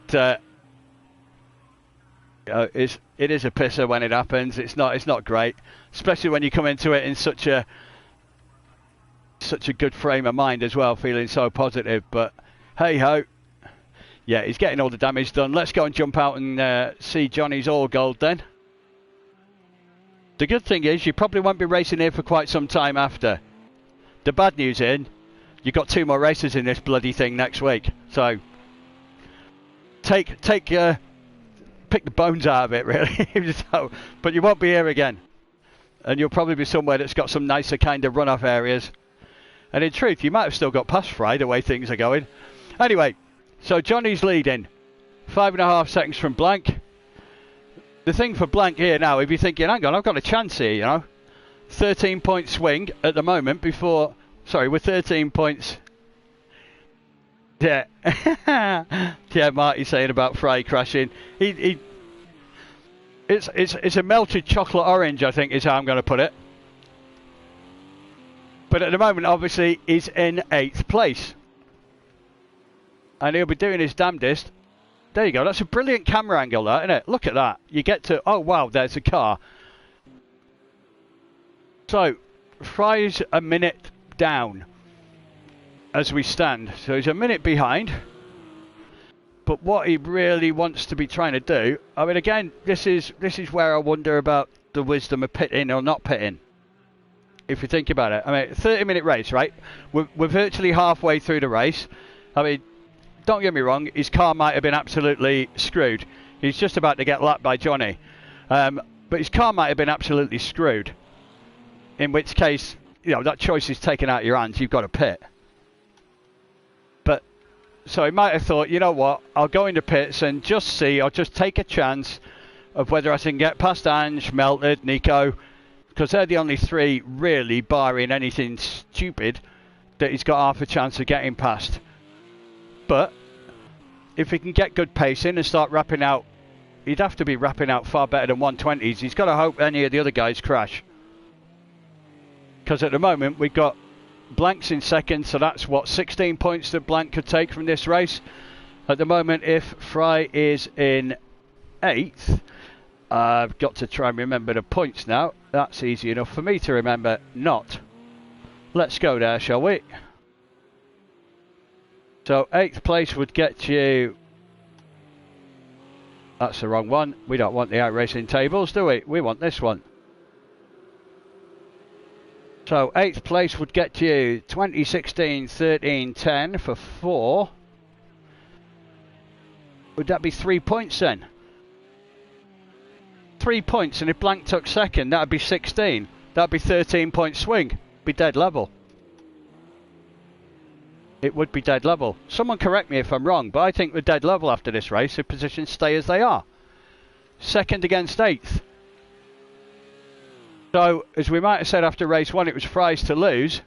it is a pisser when it happens. It's not great, especially when you come into it in such a good frame of mind as well, feeling so positive. But hey ho, yeah, he's getting all the damage done. Let's go and jump out and see Johnny's all gold then. The good thing is you probably won't be racing here for quite some time after. The bad news is, you've got 2 more races in this bloody thing next week. So, pick the bones out of it, really. So, but you won't be here again. And you'll probably be somewhere that's got some nicer kind of run-off areas. And in truth, you might have still got past Frey, the way things are going. Anyway, so Johnny's leading. 5.5 seconds from Blank. The thing for Blank here now, if you're thinking, hang on, I've got a chance here, you know. 13-point swing at the moment before... Sorry, we're 13 points... Yeah. Yeah, Marty's saying about Frey crashing. It's a melted chocolate orange, I think, is how I'm going to put it. But at the moment, obviously, he's in 8th place. And he'll be doing his damnedest. There you go. That's a brilliant camera angle, that, isn't it? Look at that. You get to... Oh, wow, there's a car. So, Frey's a minute down as we stand. So he's a minute behind. But what he really wants to be trying to do... I mean, again, this is where I wonder about the wisdom of pitting or not pitting. If you think about it. I mean, 30-minute race, right? We're virtually halfway through the race. I mean, don't get me wrong. His car might have been absolutely screwed. He's just about to get lapped by Johnny. But his car might have been absolutely screwed. In which case, you know, that choice is taken out of your hands. You've got to pit. But, so he might have thought, you know what, I'll go into pits and just see, I'll just take a chance of whether I can get past Ange, Melted, Nico, because they're the only 3 really, barring anything stupid, that he's got half a chance of getting past. But, if he can get good pacing and start wrapping out he'd have to be wrapping out far better than 120s. He's got to hope any of the other guys crash. Because at the moment, we've got Blank's in second, so that's what, 16 points that Blank could take from this race. At the moment, if Fry is in 8th, I've got to try and remember the points now. That's easy enough for me to remember. Not. Let's go there, shall we? So 8th place would get you... That's the wrong one. We don't want the outracing tables, do we? We want this one. So 8th place would get you 2016 13 10 for 4. Would that be 3 points then? 3 points, and if Blank took second, that'd be 16. That'd be 13 point swing. Be dead level. It would be dead level. Someone correct me if I'm wrong, but I think we're dead level after this race if positions stay as they are. Second against 8th. So, as we might have said after race 1, it was Fry's to lose.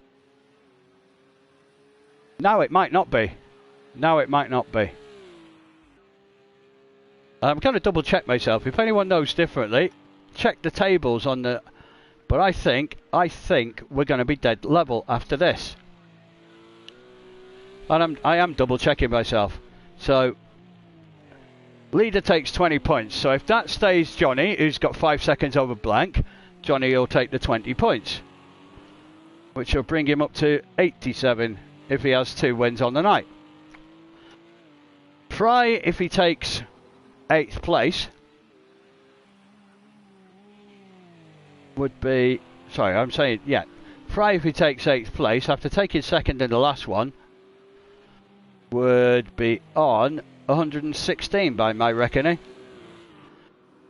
Now it might not be. Now it might not be. I'm going to double check myself. If anyone knows differently, check the tables on the... But I think we're going to be dead level after this. And I am double checking myself. So, leader takes 20 points. So if that stays Johnny, who's got 5 seconds over Blank, Johnny will take the 20 points. Which will bring him up to 87 if he has 2 wins on the night. Fry, if he takes 8th place, would be... Sorry, I'm saying, yeah. Fry, if he takes 8th place, after taking second in the last one, would be on 116 by my reckoning.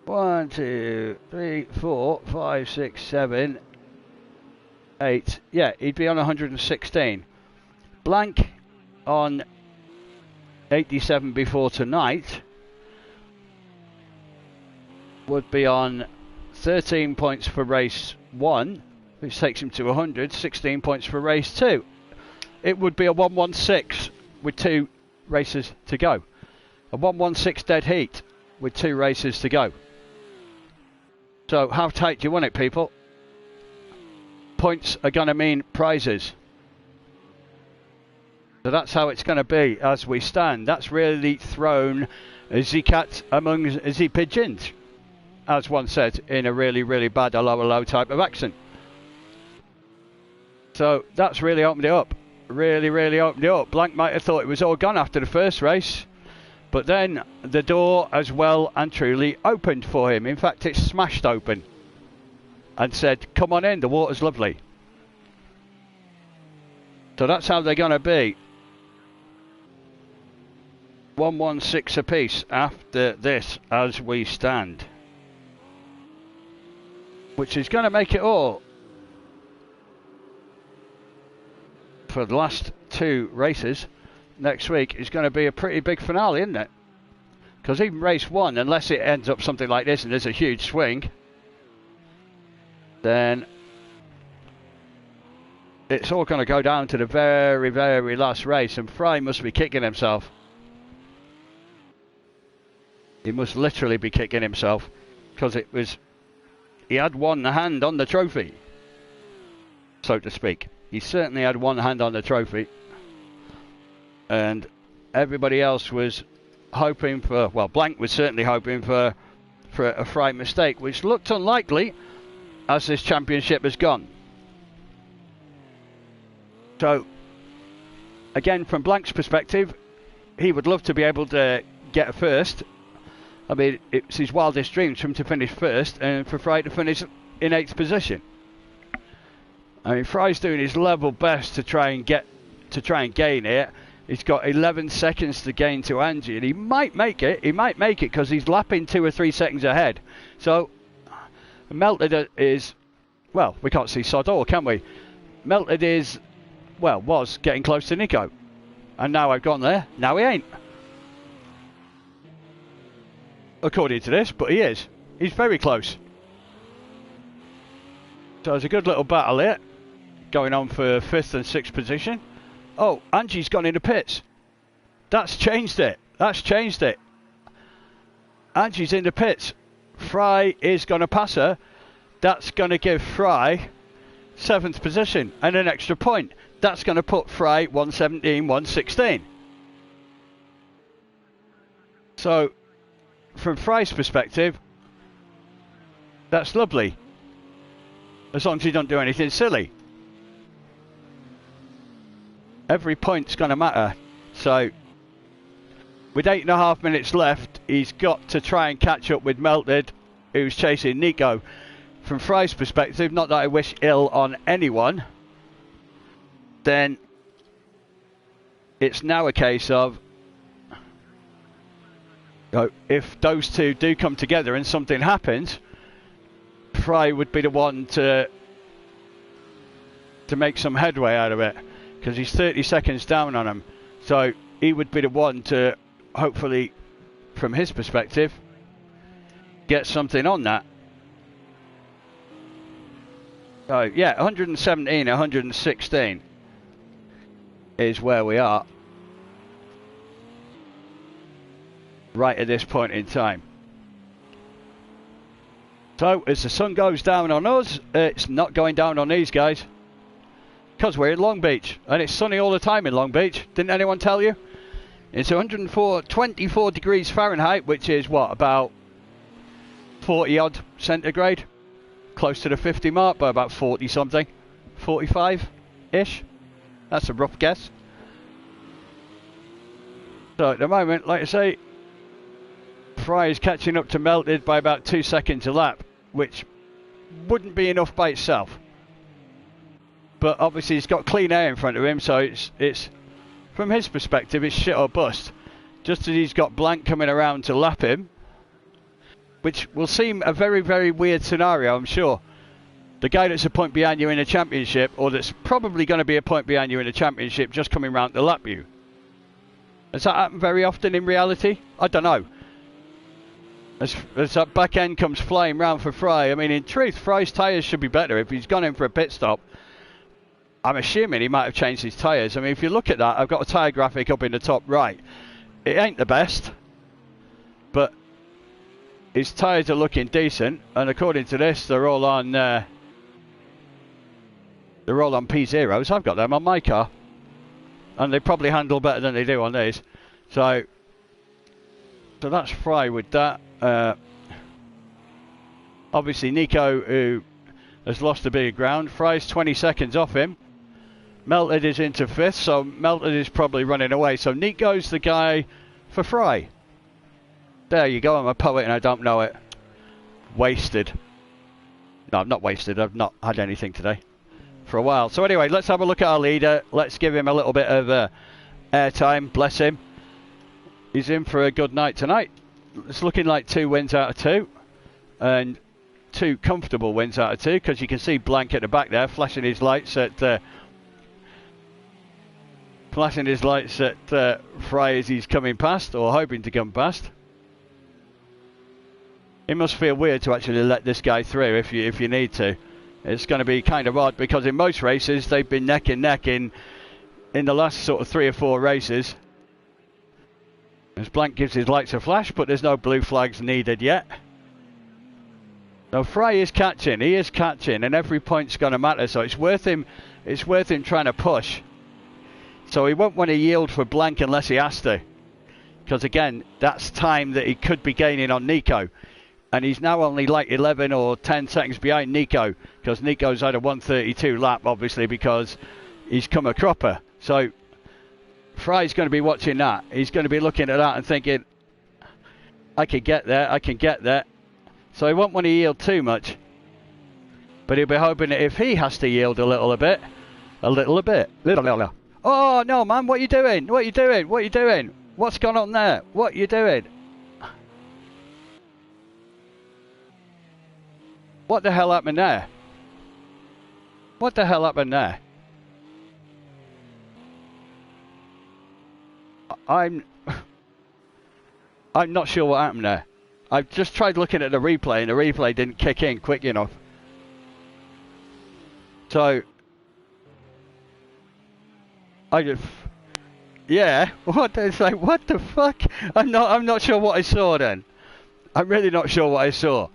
1, 2, 3, 4, 5, 6, 7, 8. Yeah, he'd be on 116. Blank on 87 before tonight would be on 13 points for race 1, which takes him to 100, 16 points for race 2. It would be a 116 with 2 races to go. A 116 dead heat with 2 races to go. So how tight do you want it, people? Points are going to mean prizes. So that's how it's going to be as we stand. That's really thrown the cat among the pigeons, as one said in a really, really bad hello type of accent. So that's really opened it up. Really, really opened it up. Blank might have thought it was all gone after the first race, but then the door as well and truly opened for him. In fact, it smashed open and said, come on in, the water's lovely. So that's how they're going to be. 116 apiece after this as we stand. Which is going to make it all for the last 2 races next week is going to be a pretty big finale, isn't it? Because even race 1, unless it ends up something like this and there's a huge swing, then it's all going to go down to the very, very last race, and Fry must be kicking himself. He must literally be kicking himself, because it was... He had one hand on the trophy, so to speak. He certainly had one hand on the trophy. And everybody else was hoping for... Well, Blank was certainly hoping for a Fry mistake, which looked unlikely as this championship has gone. So, again, from Blank's perspective, he would love to be able to get a first. I mean, it's his wildest dreams for him to finish first and for Fry to finish in 8th position. I mean, Fry's doing his level best to try and gain it. He's got 11 seconds to gain to Angie, and he might make it. He might make it because he's lapping 2 or 3 seconds ahead. So, Melted is, well, we can't see sod all, can we? Melted is, well, was getting close to Nico, and now I've gone there. Now he ain't. According to this, but he is. He's very close. So there's a good little battle here going on for 5th and 6th position. Oh, Angie's gone into pits. That's changed it. That's changed it. Angie's in the pits. Fry is going to pass her. That's going to give Fry 7th position and an extra point. That's going to put Fry 117, 116. So, from Fry's perspective, that's lovely. As long as you don't do anything silly. Every point's going to matter. So, with 8.5 minutes left, he's got to try and catch up with Melted, who's chasing Nico. From Fry's perspective, not that I wish ill on anyone, then it's now a case of, if those two do come together and something happens, Fry would be the one to make some headway out of it, because he's 30 seconds down on him. So he would be the one to hopefully, from his perspective, get something on that. So yeah, 117, 116 is where we are right at this point in time. So as the sun goes down on us, it's not going down on these guys, because we're in Long Beach and it's sunny all the time in Long Beach. Didn't anyone tell you? It's 24 degrees Fahrenheit, which is what, about 40 odd centigrade, close to the 50 mark by about 40 something, 45 ish. That's a rough guess. So at the moment, like I say, Fry is catching up to Melted by about 2 seconds a lap, which wouldn't be enough by itself. But obviously he's got clean air in front of him, so it's from his perspective, it's shit or bust. Just as he's got Blank coming around to lap him, which will seem a very, very weird scenario, I'm sure. The guy that's a point behind you in a championship, or that's probably going to be a point behind you in a championship, just coming round to lap you. Does that happen very often in reality? I don't know. As that back end comes flying round for Fry, I mean, in truth, Fry's tyres should be better. If he's gone in for a pit stop, I'm assuming he might have changed his tyres. I mean, if you look at that, I've got a tyre graphic up in the top right. It ain't the best, but his tyres are looking decent, and according to this, they're all on P0s. I've got them on my car, and they probably handle better than they do on these. So that's Fry with that. Obviously Nico, who has lost a bit of ground. Fry's 20 seconds off him. Melted is into 5th, so Melted is probably running away. So Nico's the guy for Fry. There you go, I'm a poet and I don't know it. Wasted. No, I'm not wasted, I've not had anything today for a while. So anyway, let's have a look at our leader. Let's give him a little bit of airtime, bless him. He's in for a good night tonight. It's looking like 2 wins out of 2. And 2 comfortable wins out of 2, because you can see Blank at the back there flashing his lights at Fry as he's coming past, or hoping to come past. It must feel weird to actually let this guy through if you need to. It's going to be kind of odd, because in most races they've been neck and neck in the last sort of 3 or 4 races. As Blank gives his lights a flash, but there's no blue flags needed yet. So Fry is catching, he is catching, and every point's going to matter, so it's worth him trying to push. So he won't want to yield for Blank unless he has to, because again, that's time that he could be gaining on Nico. And he's now only like 11 or 10 seconds behind Nico, because Nico's had a 132 lap, obviously, because he's come a cropper. So Fry's going to be watching that. He's going to be looking at that and thinking, I can get there, I can get there. So he won't want to yield too much. But he'll be hoping that if he has to yield a little bit. Oh, no, man, what are you doing? What are you doing? What are you doing? What's gone on there? What are you doing? What the hell happened there? What the hell happened there? I'm not sure what happened there. I've just tried looking at the replay, and the replay didn't kick in quick enough. So I just, yeah. What the fuck? I'm not sure what I saw then. I'm really not sure what I saw.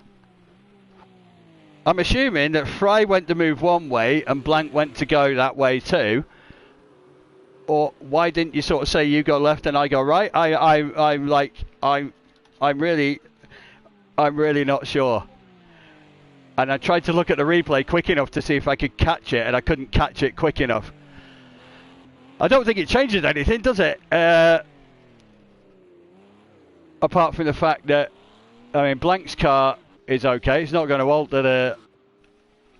I'm assuming that Fry went to move one way and Blank went to go that way too. Or why didn't you sort of say you go left and I go right? I'm really not sure. And I tried to look at the replay quick enough to see if I could catch it, and I couldn't catch it quick enough. I don't think it changes anything, does it? Apart from the fact that, I mean, Blank's car is okay. It's not going to alter the...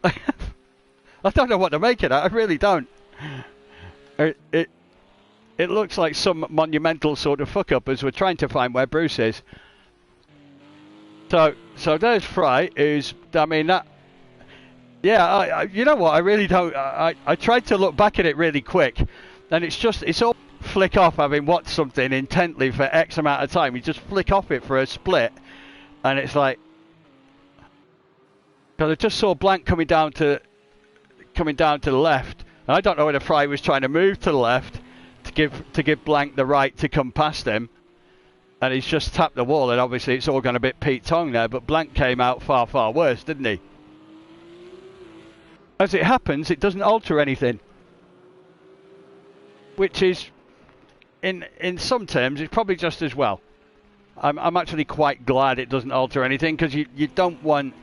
I don't know what to make of that. I really don't. It looks like some monumental sort of fuck-up as we're trying to find where Bruce is. So there's Fry, who's... I mean, that... Yeah, you know what? I really don't... I tried to look back at it really quick, and it's all flick off having watched something intently for X amount of time. You just flick off it for a split, and it's like... Because I just saw Blank coming down to the left, and I don't know whether Fry was trying to move to the left to give Blank the right to come past him, and he's just tapped the wall, and obviously it's all gone a bit Pete Tong there, but Blank came out far, far worse, didn't he? As it happens, it doesn't alter anything, which is, in some terms, it's probably just as well. I'm actually quite glad it doesn't alter anything, because you don't want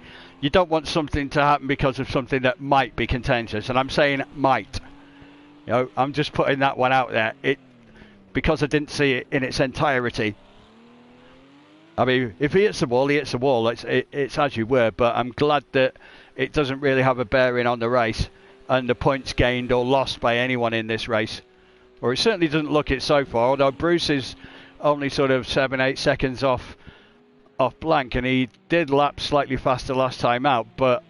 something to happen because of something that might be contentious, and I'm saying might. You know, I'm just putting that one out there. Because I didn't see it in its entirety. I mean, if he hits the wall, he hits the wall. It's as you were, but I'm glad that it doesn't really have a bearing on the race and the points gained or lost by anyone in this race. Or it certainly doesn't look it so far, although Bruce is only sort of 7-8 seconds off Blank, and he did lap slightly faster last time out, but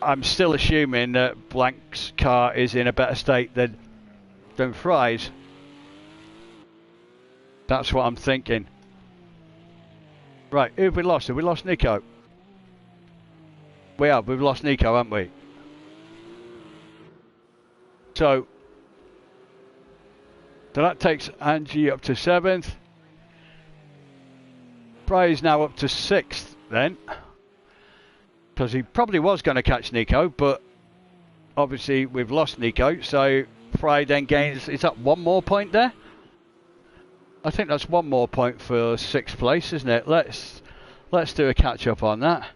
I'm still assuming that Blank's car is in a better state than Fry's. That's what I'm thinking. Right, who have we lost? Have we lost Nico? We have. We've lost Nico, haven't we? So that takes Angie up to 7th. Fry is now up to 6th then. Because he probably was going to catch Nico, but obviously we've lost Nico. So Fry then gains... Is that one more point there? I think that's one more point for 6th place, isn't it? Let's do a catch up on that.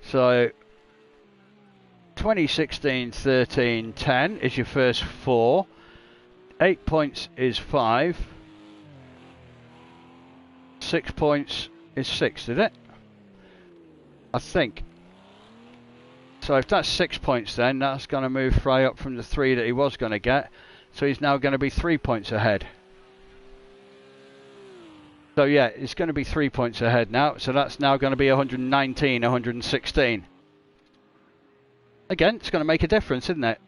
So 2016, 13, 10 is your first 4. 8 points is 5. 6 points is 6, is it? I think. So if that's 6 points, then that's going to move Fry up from the 3 that he was going to get. So he's now going to be 3 points ahead. So yeah, it's going to be 3 points ahead now. So that's now going to be 119, 116. Again, it's going to make a difference, isn't it?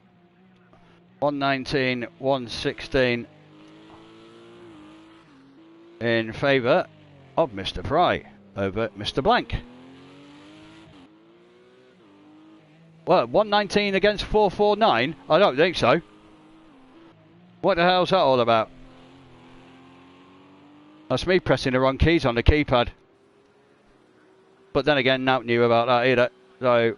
119, 116 in favour of Mr. Fry over Mr. Blank. Well, 119 against 449? I don't think so. What the hell's that all about? That's me pressing the wrong keys on the keypad. But then again, Nout knew about that either. So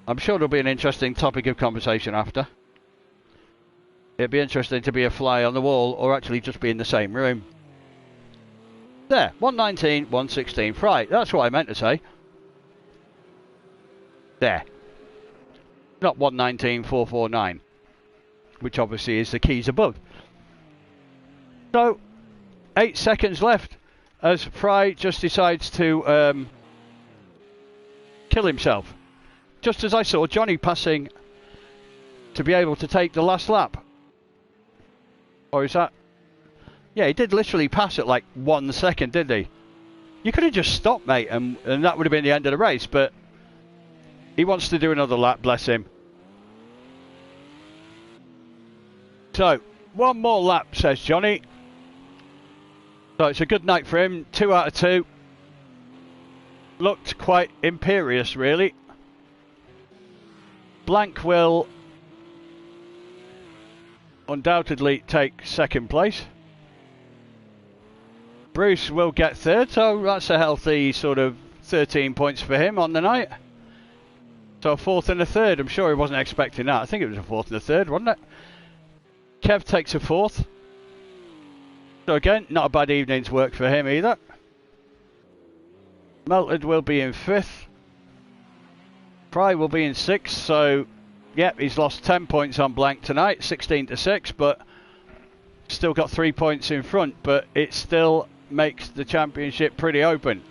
I'm sure there'll be an interesting topic of conversation after. It'd be interesting to be a fly on the wall or actually just be in the same room. There, 119, 116. Right, that's what I meant to say. There. Not 119, 449. Which obviously is the keys above. So, 8 seconds left as Fry just decides to kill himself. Just as I saw Johnny passing to be able to take the last lap. Or is that... Yeah, he did literally pass at like 1 second, didn't he? You could have just stopped, mate, and that would have been the end of the race, but he wants to do another lap, bless him. So, one more lap, says Johnny. So it's a good night for him. 2 out of 2. Looked quite imperious, really. Blank will undoubtedly take 2nd place. Bruce will get third, so that's a healthy sort of 13 points for him on the night. So a fourth and a third. I'm sure he wasn't expecting that. I think it was a fourth and a third, wasn't it? Kev takes a fourth. So again, not a bad evening's work for him either. Melted will be in fifth. Fry will be in sixth. So, yep, he's lost 10 points on blank tonight, 16 to 6, but still got 3 points in front. But it still makes the championship pretty open.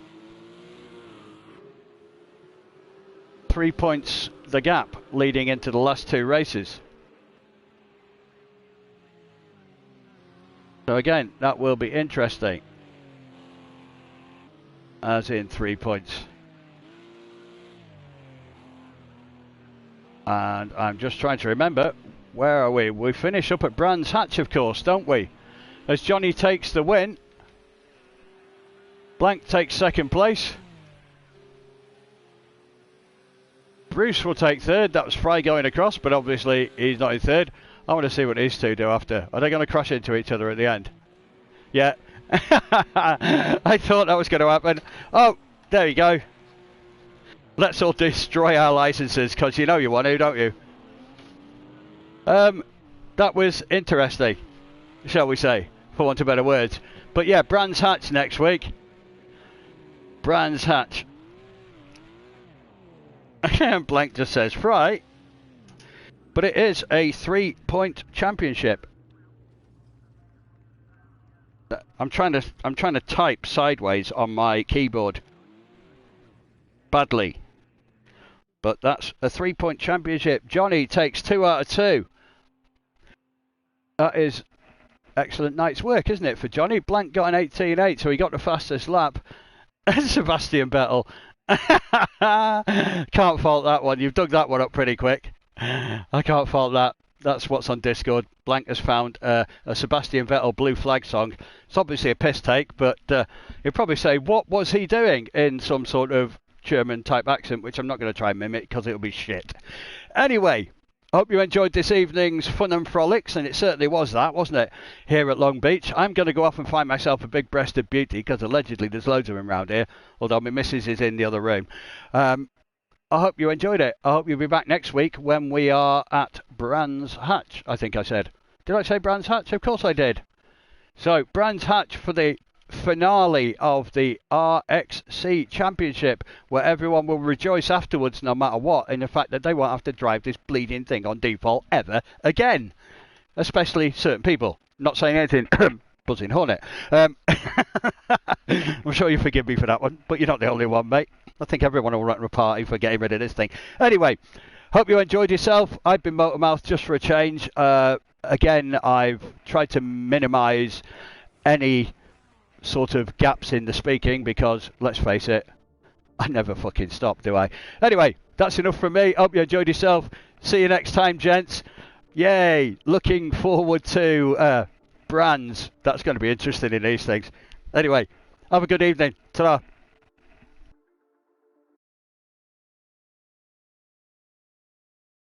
3 points the gap leading into the last two races. So again, that will be interesting. As in 3 points. And I'm just trying to remember, where are we? We finish up at Brands Hatch, of course, don't we? As Johnny takes the win. Blank takes second place. Bruce will take third. That was Fry going across, but obviously he's not in third. I want to see what these two do after. Are they going to crash into each other at the end? Yeah. I thought that was going to happen. Oh, there you go. Let's all destroy our licenses, because you know you want to, don't you? That was interesting, shall we say, for want of better words. But yeah, Brands Hatch next week. Brands Hatch. Blank just says Fry. But it is a 3-point championship. I'm trying to type sideways on my keyboard. Badly. But that's a 3-point championship. Johnny takes 2 out of 2. That is excellent night's work, isn't it, for Johnny? Blank got an 18.8, so he got the fastest lap. Sebastian Vettel. Can't fault that one. You've dug that one up pretty quick. I can't fault that. That's what's on Discord. Blank has found a Sebastian Vettel blue flag song. It's obviously a piss take, but he'll probably say, what was he doing, in some sort of German type accent, which I'm not going to try and mimic because it'll be shit. Anyway, I hope you enjoyed this evening's fun and frolics, and it certainly was that, wasn't it, here at Long Beach. I'm going to go off and find myself a big-breasted beauty, because allegedly there's loads of them around here, although my missus is in the other room. I hope you enjoyed it. I hope you'll be back next week when we are at Brands Hatch, I think I said. Did I say Brands Hatch? Of course I did. So, Brands Hatch for the finale of the RXC Championship, where everyone will rejoice afterwards no matter what, in the fact that they won't have to drive this bleeding thing on default ever again. Especially certain people. Not saying anything. Buzzing hornet. I'm sure you forgive me for that one, but you're not the only one, mate. I think everyone will run a party for getting rid of this thing. Anyway, hope you enjoyed yourself. I've been Motormouth just for a change. Again, I've tried to minimise any sort of gaps in the speaking, because, let's face it, I never fucking stop, do I? Anyway, that's enough from me. Hope you enjoyed yourself. See you next time, gents. Yay! Looking forward to Brands. That's going to be interesting in these things. Anyway, have a good evening. Ta-ra.